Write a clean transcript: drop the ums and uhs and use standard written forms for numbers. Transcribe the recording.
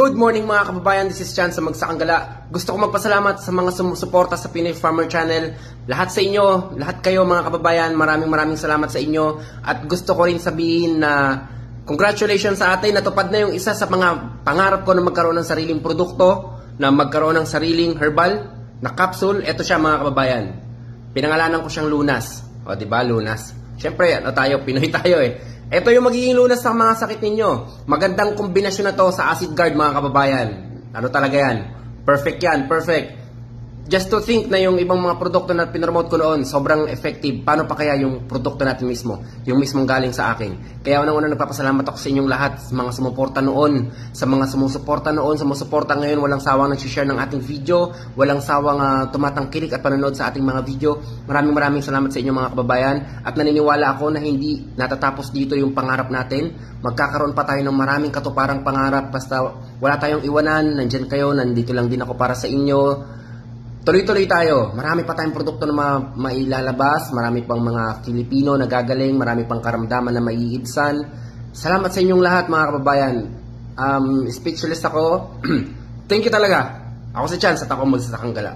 Good morning mga kababayan, this is Chan sa Magsakanggala. Gusto ko magpasalamat sa mga sumusuporta sa Pinoy Farmer Channel. Lahat sa inyo, lahat kayo mga kababayan, maraming salamat sa inyo. At gusto ko rin sabihin na congratulations sa atin, natupad na yung isa sa mga pangarap ko na magkaroon ng sariling produkto, na magkaroon ng sariling herbal na capsule. Ito siya mga kababayan. Pinangalanan ko siyang Lunas. O diba, Lunas? Siyempre, ano tayo, Pinoy tayo eh. Ito yung magiging lunas sa mga sakit ninyo. Magandang kombinasyon na to sa Acid Guard mga kababayan. Ano talaga yan? Perfect yan, perfect. Just to think na yung ibang mga produkto na pinromote ko noon, sobrang effective. Paano pa kaya yung produkto natin mismo? Yung mismong galing sa akin. Kaya unang-una nagpapasalamat ako sa inyong lahat, sa mga sumuporta noon, sa mga sumusuporta noon, sumusuporta ngayon, walang sawang nag-share ng ating video, walang sawang tumatangkilik at panonood sa ating mga video. Maraming salamat sa inyo mga kababayan. At naniniwala ako na hindi natatapos dito yung pangarap natin. Magkakaroon pa tayo ng maraming katuparang pangarap. Basta wala tayong iwanan, nandyan kayo, nandito lang din ako para sa inyo. Tuloy-tuloy tayo. Marami pa tayong produkto na mailalabas. Marami pang mga Filipino na gagaling. Marami pang karamdaman na maiibsan. Salamat sa inyong lahat mga kababayan. Speechless ako. Thank you talaga. Ako si Chan sa Magsakanggala.